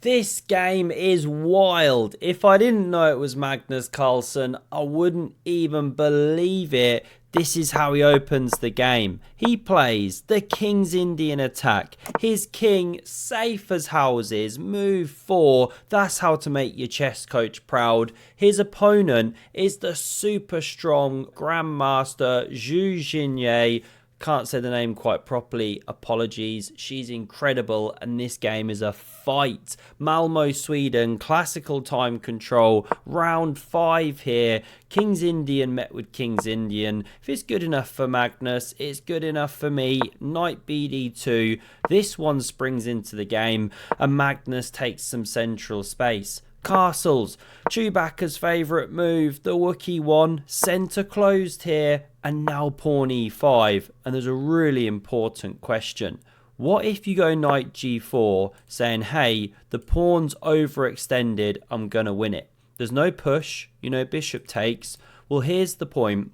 This game is wild. If I didn't know it was Magnus Carlsen, I wouldn't even believe it. This is how he opens the game. He plays the King's Indian attack. His king, safe as houses, move 4. That's how to make your chess coach proud. His opponent is the super strong Grandmaster Zhu Xinye. Can't say the name quite properly, apologies. She's incredible and this game is a fight. Malmo, Sweden, classical time control, round 5 here. King's Indian met with King's Indian. If it's good enough for Magnus, it's good enough for me. Knight BD2, this one springs into the game and Magnus takes some central space. Castles, Chewbacca's favourite move, the Wookiee one, centre closed here, and now pawn e5. And there's a really important question. What if you go knight g4, saying, hey, the pawn's overextended, I'm going to win it. There's no push, bishop takes. Well, here's the point.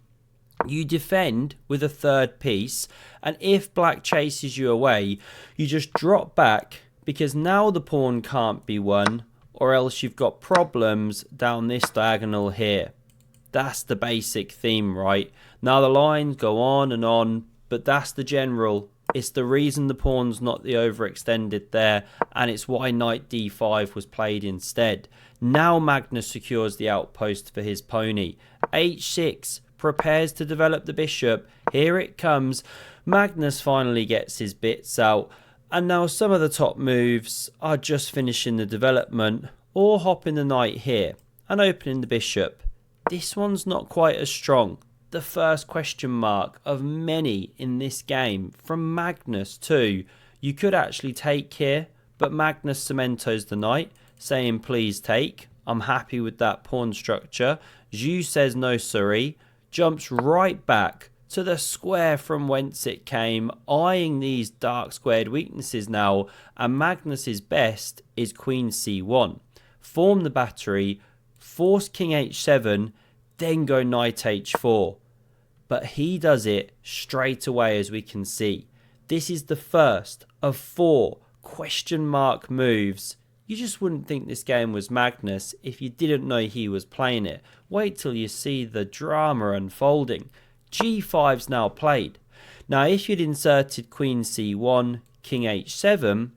You defend with a third piece, and if black chases you away, you just drop back, because now the pawn can't be won, or else you've got problems down this diagonal here. That's the basic theme, right? Now the lines go on, but that's the general. It's the reason the pawn's not the overextended there, and it's why knight d5 was played instead. Now Magnus secures the outpost for his pony. h6 prepares to develop the bishop. Here it comes. Magnus finally gets his bits out. And now some of the top moves are just finishing the development or hopping the knight here and opening the bishop. This one's not quite as strong. The first question mark of many in this game from Magnus too. You could actually take here, but Magnus cementos the knight, saying please take. I'm happy with that pawn structure. Zhu says no sorry, jumps right back to the square from whence it came, eyeing these dark squared weaknesses now, and Magnus's best is queen c1. Form the battery, force king h7, then go knight h4. But he does it straight away, as we can see. This is the first of 4 question mark moves. You just wouldn't think this game was Magnus if you didn't know he was playing it. Wait till you see the drama unfolding. g5's now played. Now if you'd inserted queen c1, king h7,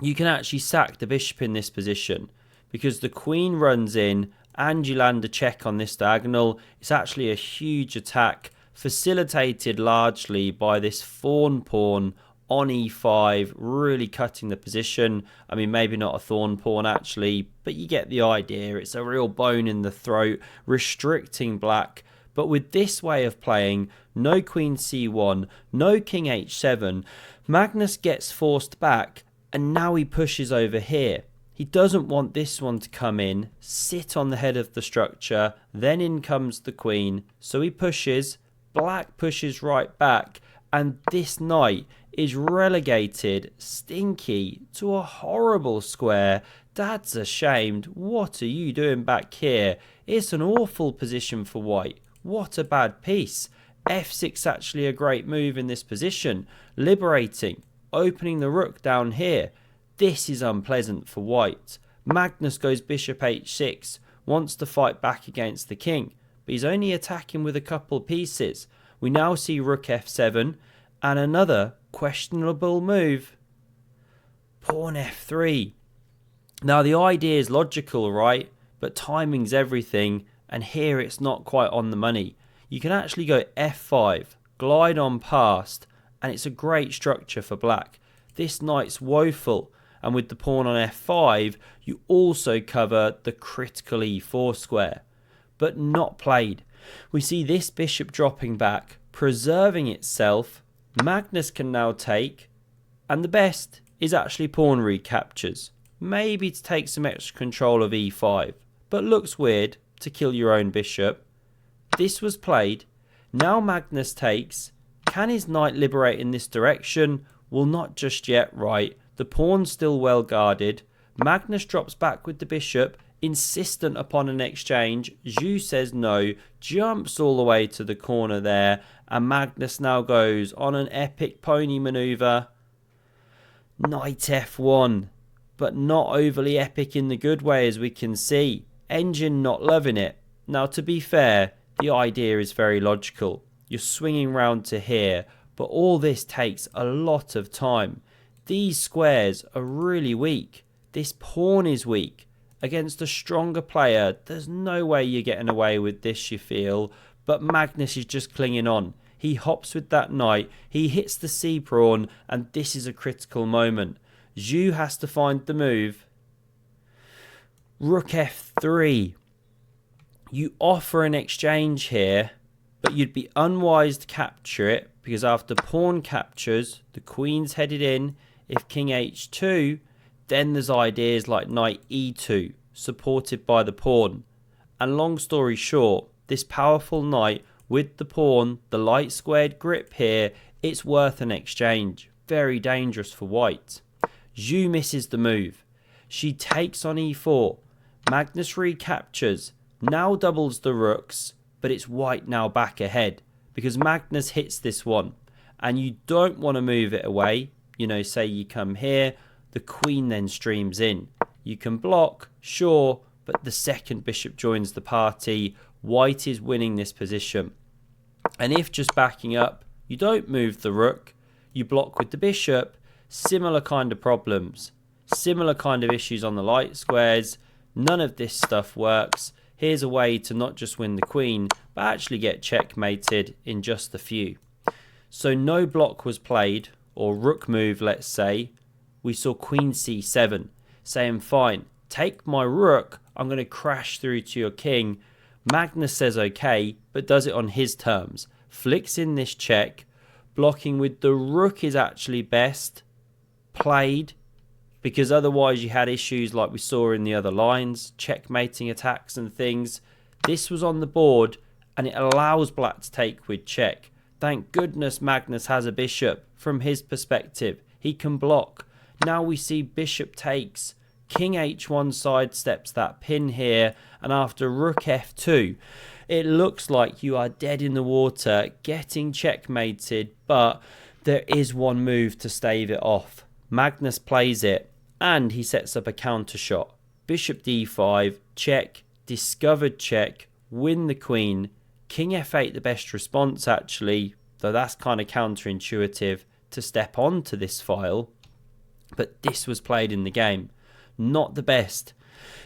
you can actually sack the bishop in this position, because the queen runs in and you land a check on this diagonal. It's actually a huge attack, facilitated largely by this fawn pawn on e5, really cutting the position. I mean, maybe not a thorn pawn actually, but you get the idea. It's a real bone in the throat, restricting black. But with this way of playing, no queen c1, no king h7, Magnus gets forced back, and now he pushes over here. He doesn't want this one to come in, sit on the head of the structure, then in comes the queen. So he pushes, black pushes right back, and this knight is relegated, stinky, to a horrible square. Dad's ashamed. What are you doing back here? It's an awful position for white. What a bad piece. f6 actually a great move in this position. Liberating, opening the rook down here. This is unpleasant for white. Magnus goes bishop h6, wants to fight back against the king, but he's only attacking with a couple pieces. We now see rook f7 and another questionable move. Pawn f3. Now the idea is logical, right? But timing's everything. And here it's not quite on the money. You can actually go f5, glide on past, and it's a great structure for black. This knight's woeful, and with the pawn on f5, you also cover the critical e4 square. But not played. We see this bishop dropping back, preserving itself. Magnus can now take, and the best is actually pawn recaptures. Maybe to take some extra control of e5, but looks weird to kill your own bishop. This was played. Now Magnus takes. Can his knight liberate in this direction? Well, not just yet, right? The pawn's still well guarded. Magnus drops back with the bishop, insistent upon an exchange. Zhu says no, jumps all the way to the corner there, and Magnus now goes on an epic pony maneuver. Knight f1. but not overly epic in the good way, as we can see. Engine not loving it. Now, to be fair, the idea is very logical. You're swinging round to here, but all this takes a lot of time. These squares are really weak. This pawn is weak. Against a stronger player, there's no way you're getting away with this, you feel. But Magnus is just clinging on. He hops with that knight, he hits the c-pawn, and this is a critical moment. Zhu has to find the move. Rook f3. You offer an exchange here, but you'd be unwise to capture it, because after pawn captures, the queen's headed in. If king h2, then there's ideas like knight e2, supported by the pawn. And long story short, this powerful knight with the pawn, the light squared grip here, it's worth an exchange. Very dangerous for white. Zhu misses the move. She takes on e4. Magnus recaptures. Now doubles the rooks, but it's white now back ahead because Magnus hits this one. And you don't want to move it away. You know, say you come here, the queen then streams in. You can block, sure, but the second bishop joins the party. White is winning this position. And if just backing up, you don't move the rook, you block with the bishop, similar kind of problems. Similar kind of issues on the light squares. None of this stuff works. Here's a way to not just win the queen, but actually get checkmated in just a few. So no block was played, or rook move, let's say. We saw queen c7, saying, fine, take my rook, I'm going to crash through to your king. Magnus says okay, but does it on his terms. Flicks in this check. Blocking with the rook is actually best played, because otherwise you had issues like we saw in the other lines, checkmating attacks and things. This was on the board, and it allows black to take with check. Thank goodness Magnus has a bishop. From his perspective, he can block. Now we see bishop takes. King h1 sidesteps that pin here, and after rook f2, it looks like you are dead in the water, getting checkmated, but there is one move to stave it off. Magnus plays it, and he sets up a counter shot. Bishop d5, check, discovered check, win the queen. King f8 the best response actually, though that's kind of counterintuitive to step onto this file. But this was played in the game. Not the best.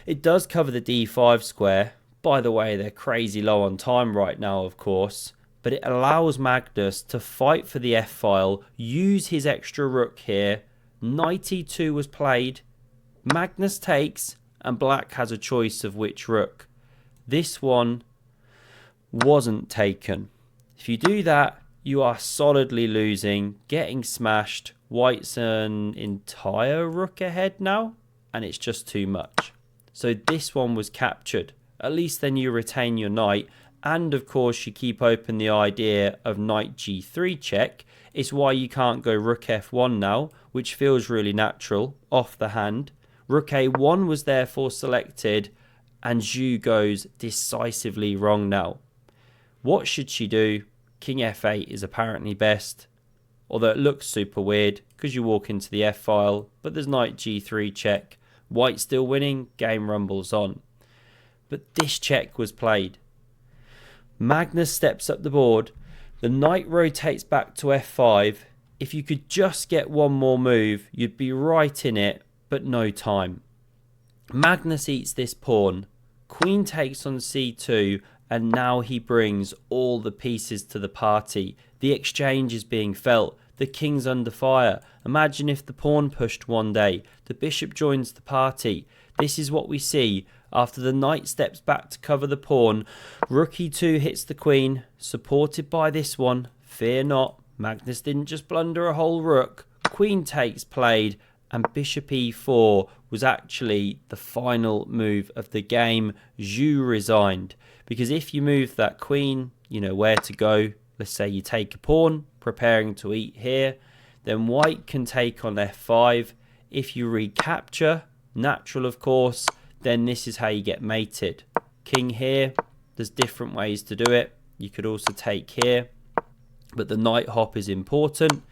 It does cover the d5 square. By the way, they're crazy low on time right now, of course. But it allows Magnus to fight for the f-file, use his extra rook here. Knight e2 was played. Magnus takes, and black has a choice of which rook. This one wasn't taken. If you do that, you are solidly losing, getting smashed. White's an entire rook ahead now, and it's just too much. So this one was captured. At least then you retain your knight, and of course you keep open the idea of knight g3 check. It's why you can't go rook f1 now, which feels really natural off the hand. Rook a1 was therefore selected, and Zhu goes decisively wrong now. What should she do? King f8 is apparently best, although it looks super weird because you walk into the f-file, but there's knight g3 check. White still winning, game rumbles on. But this check was played. Magnus steps up the board, the knight rotates back to f5. If you could just get one more move, you'd be right in it, but no time. Magnus eats this pawn, queen takes on c2, and now he brings all the pieces to the party. The exchange is being felt. The king's under fire. Imagine if the pawn pushed one day. The bishop joins the party. This is what we see. After the knight steps back to cover the pawn, rook e2 hits the queen, supported by this one. Fear not, Magnus didn't just blunder a whole rook. Queen takes played, and bishop e4 was actually the final move of the game. Zhu resigned. Because if you move that queen, you know where to go. Let's say you take a pawn, preparing to eat here. Then white can take on f5. If you recapture, natural of course, then this is how you get mated. King here, there's different ways to do it. You could also take here, but the knight hop is important.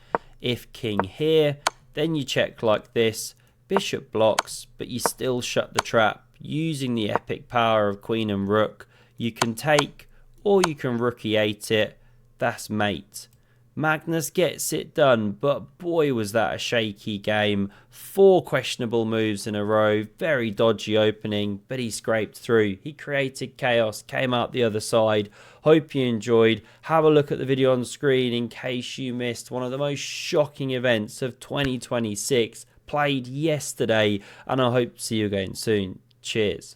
If king here, then you check like this. Bishop blocks, but you still shut the trap. Using the epic power of queen and rook, you can take or you can rook e8 it. That's mate. Magnus gets it done, but boy was that a shaky game. 4 questionable moves in a row, very dodgy opening, but he scraped through. He created chaos, came out the other side. Hope you enjoyed. Have a look at the video on screen in case you missed one of the most shocking events of 2026, played yesterday, and I hope to see you again soon. Cheers.